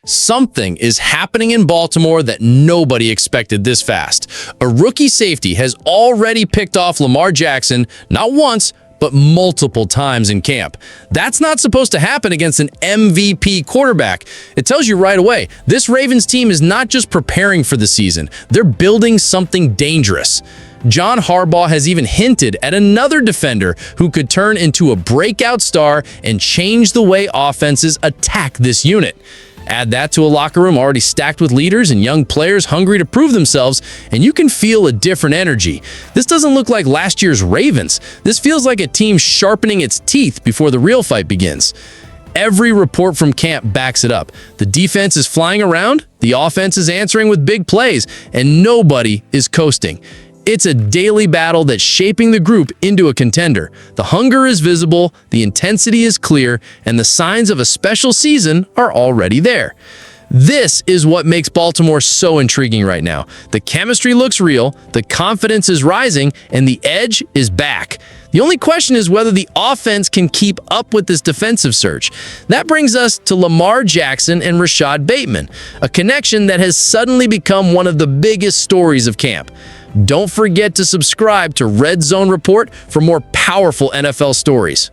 Something is happening in Baltimore that nobody expected this fast. A rookie safety has already picked off Lamar Jackson not once, but multiple times in camp. That's not supposed to happen against an MVP quarterback. It tells you right away, this Ravens team is not just preparing for the season, they're building something dangerous. John Harbaugh has even hinted at another defender who could turn into a breakout star and change the way offenses attack this unit. Add that to a locker room already stacked with leaders and young players hungry to prove themselves, and you can feel a different energy. This doesn't look like last year's Ravens. This feels like a team sharpening its teeth before the real fight begins. Every report from camp backs it up. The defense is flying around, the offense is answering with big plays, and nobody is coasting. It's a daily battle that's shaping the group into a contender. The hunger is visible, the intensity is clear, and the signs of a special season are already there. This is what makes Baltimore so intriguing right now. The chemistry looks real, the confidence is rising, and the edge is back. The only question is whether the offense can keep up with this defensive surge. That brings us to Lamar Jackson and Rashod Bateman, a connection that has suddenly become one of the biggest stories of camp. Don't forget to subscribe to Red Zone Report for more powerful NFL stories.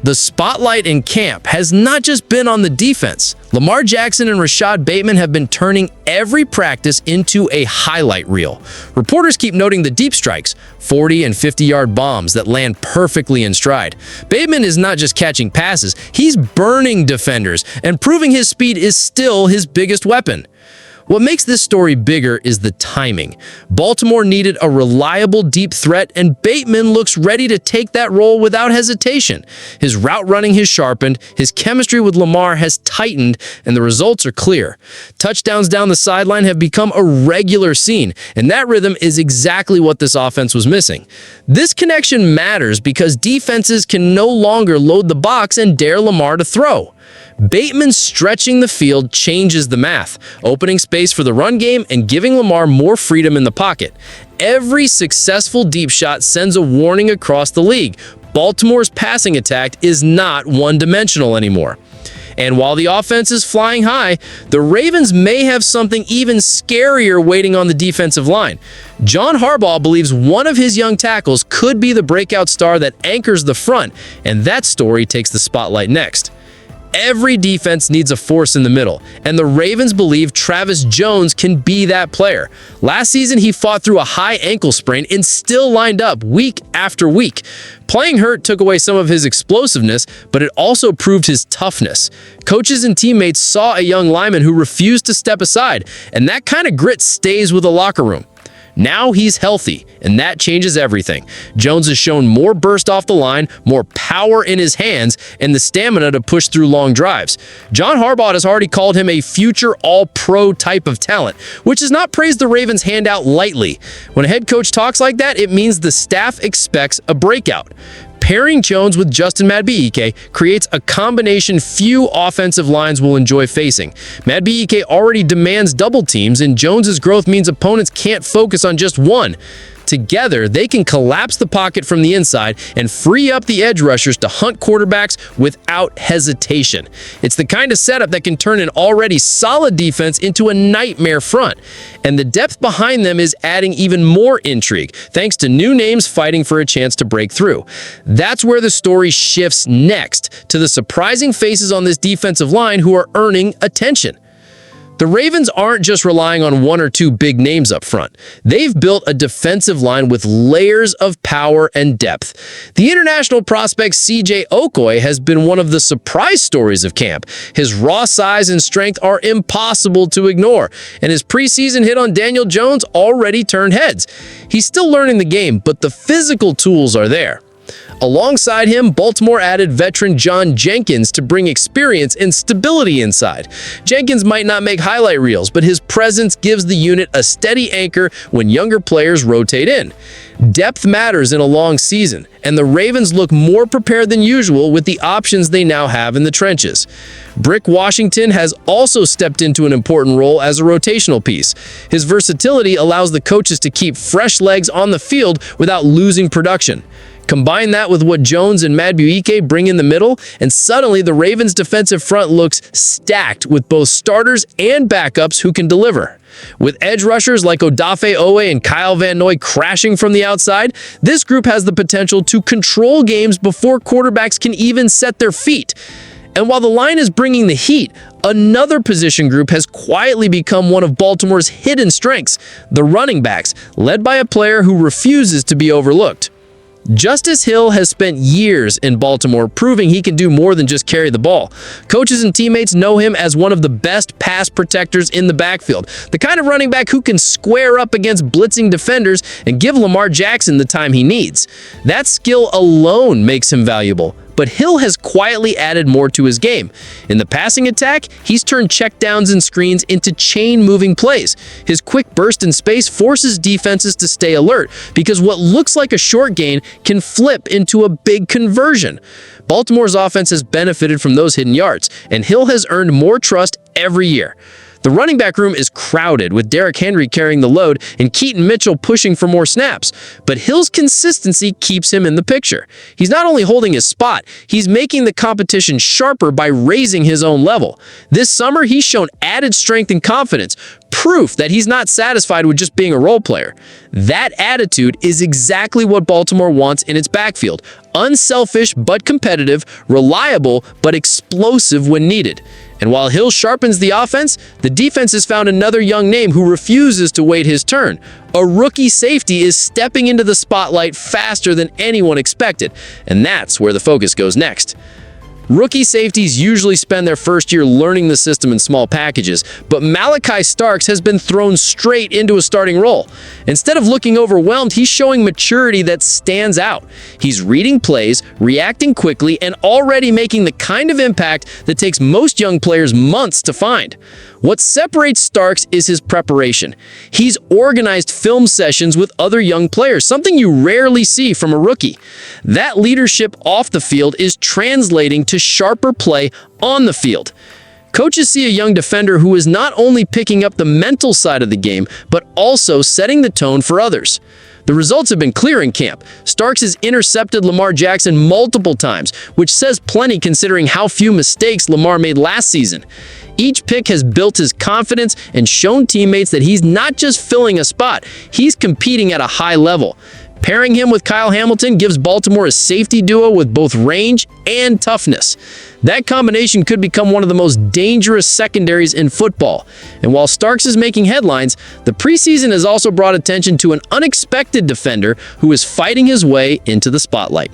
The spotlight in camp has not just been on the defense. Lamar Jackson and Rashod Bateman have been turning every practice into a highlight reel. Reporters keep noting the deep strikes, 40 and 50-yard bombs that land perfectly in stride. Bateman is not just catching passes, he's burning defenders, and proving his speed is still his biggest weapon. What makes this story bigger is the timing. Baltimore needed a reliable deep threat, and Bateman looks ready to take that role without hesitation. His route running has sharpened, his chemistry with Lamar has tightened, and the results are clear. Touchdowns down the sideline have become a regular scene, and that rhythm is exactly what this offense was missing. This connection matters because defenses can no longer load the box and dare Lamar to throw. Bateman stretching the field changes the math, opening space for the run game and giving Lamar more freedom in the pocket. Every successful deep shot sends a warning across the league. Baltimore's passing attack is not one-dimensional anymore. And while the offense is flying high, the Ravens may have something even scarier waiting on the defensive line. John Harbaugh believes one of his young tackles could be the breakout star that anchors the front, and that story takes the spotlight next. Every defense needs a force in the middle, and the Ravens believe Travis Jones can be that player. Last season, he fought through a high ankle sprain and still lined up week after week. Playing hurt took away some of his explosiveness, but it also proved his toughness. Coaches and teammates saw a young lineman who refused to step aside, and that kind of grit stays with the locker room. Now he's healthy, and that changes everything. Jones has shown more burst off the line, more power in his hands, and the stamina to push through long drives. John Harbaugh has already called him a future all-pro type of talent, which is not praise the Ravens handout lightly. When a head coach talks like that, it means the staff expects a breakout. Pairing Jones with Justin Madubuike creates a combination few offensive lines will enjoy facing. Madubuike already demands double teams, and Jones's growth means opponents can't focus on just one. Together, they can collapse the pocket from the inside and free up the edge rushers to hunt quarterbacks without hesitation. It's the kind of setup that can turn an already solid defense into a nightmare front. And the depth behind them is adding even more intrigue, thanks to new names fighting for a chance to break through. That's where the story shifts next, to the surprising faces on this defensive line who are earning attention. The Ravens aren't just relying on one or two big names up front. They've built a defensive line with layers of power and depth. The international prospect C.J. Okoye has been one of the surprise stories of camp. His raw size and strength are impossible to ignore, and his preseason hit on Daniel Jones already turned heads. He's still learning the game, but the physical tools are there. Alongside him, Baltimore added veteran John Jenkins to bring experience and stability inside. Jenkins might not make highlight reels, but his presence gives the unit a steady anchor when younger players rotate in. Depth matters in a long season, and the Ravens look more prepared than usual with the options they now have in the trenches. Brick Washington has also stepped into an important role as a rotational piece. His versatility allows the coaches to keep fresh legs on the field without losing production. Combine that with what Jones and Madubuike bring in the middle, and suddenly the Ravens' defensive front looks stacked with both starters and backups who can deliver. With edge rushers like Odafe Owe and Kyle Van Noy crashing from the outside, this group has the potential to control games before quarterbacks can even set their feet. And while the line is bringing the heat, another position group has quietly become one of Baltimore's hidden strengths, the running backs, led by a player who refuses to be overlooked. Justice Hill has spent years in Baltimore proving he can do more than just carry the ball. Coaches and teammates know him as one of the best pass protectors in the backfield, the kind of running back who can square up against blitzing defenders and give Lamar Jackson the time he needs. That skill alone makes him valuable. But Hill has quietly added more to his game. In the passing attack, he's turned checkdowns and screens into chain-moving plays. His quick burst in space forces defenses to stay alert because what looks like a short gain can flip into a big conversion. Baltimore's offense has benefited from those hidden yards, and Hill has earned more trust every year. The running back room is crowded, with Derrick Henry carrying the load and Keaton Mitchell pushing for more snaps. But Hill's consistency keeps him in the picture. He's not only holding his spot, he's making the competition sharper by raising his own level. This summer, he's shown added strength and confidence, proof that he's not satisfied with just being a role player. That attitude is exactly what Baltimore wants in its backfield. Unselfish but competitive, reliable but explosive when needed. And while Hill sharpens the offense, the defense has found another young name who refuses to wait his turn. A rookie safety is stepping into the spotlight faster than anyone expected, and that's where the focus goes next. Rookie safeties usually spend their first year learning the system in small packages, but Malachi Starks has been thrown straight into a starting role. Instead of looking overwhelmed, he's showing maturity that stands out. He's reading plays, reacting quickly, and already making the kind of impact that takes most young players months to find. What separates Starks is his preparation. He's organized film sessions with other young players, something you rarely see from a rookie. That leadership off the field is translating to sharper play on the field. Coaches see a young defender who is not only picking up the mental side of the game, but also setting the tone for others. The results have been clear in camp. Starks has intercepted Lamar Jackson multiple times, which says plenty considering how few mistakes Lamar made last season. Each pick has built his confidence and shown teammates that he's not just filling a spot, he's competing at a high level. Pairing him with Kyle Hamilton gives Baltimore a safety duo with both range and toughness. That combination could become one of the most dangerous secondaries in football. And while Starks is making headlines, the preseason has also brought attention to an unexpected defender who is fighting his way into the spotlight.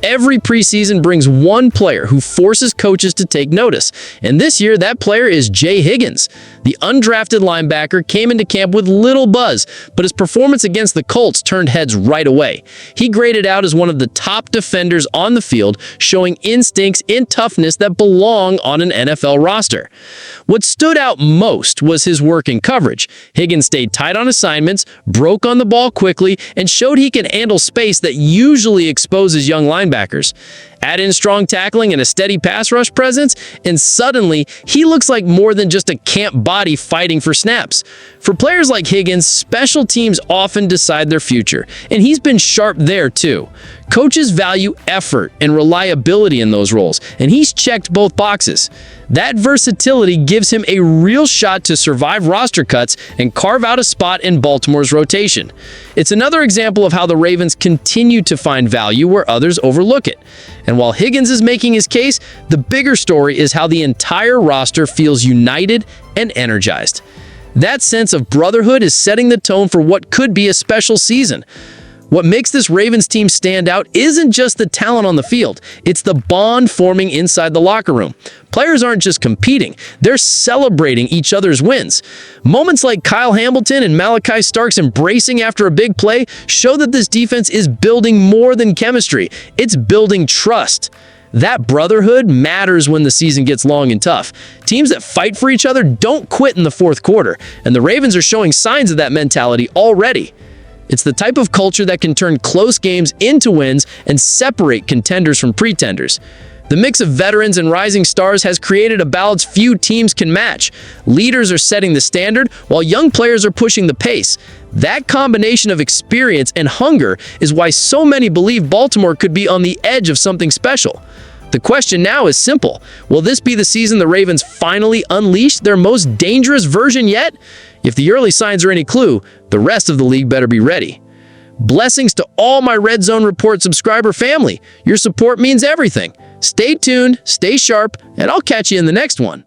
Every preseason brings one player who forces coaches to take notice, and this year that player is Higgins. The undrafted linebacker came into camp with little buzz, but his performance against the Colts turned heads right away. He graded out as one of the top defenders on the field, showing instincts and toughness that belong on an NFL roster. What stood out most was his work in coverage. Higgins stayed tight on assignments, broke on the ball quickly, and showed he can handle space that usually exposes young linebackers. Add in strong tackling and a steady pass rush presence, and suddenly he looks like more than just a camp body fighting for snaps. For players like Higgins, special teams often decide their future, and he's been sharp there too. Coaches value effort and reliability in those roles, and he's checked both boxes. That versatility gives him a real shot to survive roster cuts and carve out a spot in Baltimore's rotation. It's another example of how the Ravens continue to find value where others overlook it. And while Higgins is making his case, the bigger story is how the entire roster feels united and energized. That sense of brotherhood is setting the tone for what could be a special season. What makes this Ravens team stand out isn't just the talent on the field, it's the bond forming inside the locker room. Players aren't just competing, they're celebrating each other's wins. Moments like Kyle Hamilton and Malachi Starks embracing after a big play show that this defense is building more than chemistry, it's building trust. That brotherhood matters when the season gets long and tough. Teams that fight for each other don't quit in the fourth quarter, and the Ravens are showing signs of that mentality already. It's the type of culture that can turn close games into wins and separate contenders from pretenders. The mix of veterans and rising stars has created a balance few teams can match. Leaders are setting the standard, while young players are pushing the pace. That combination of experience and hunger is why so many believe Baltimore could be on the edge of something special. The question now is simple. Will this be the season the Ravens finally unleash their most dangerous version yet? If the early signs are any clue, the rest of the league better be ready. Blessings to all my Red Zone Report subscriber family. Your support means everything. Stay tuned, stay sharp, and I'll catch you in the next one.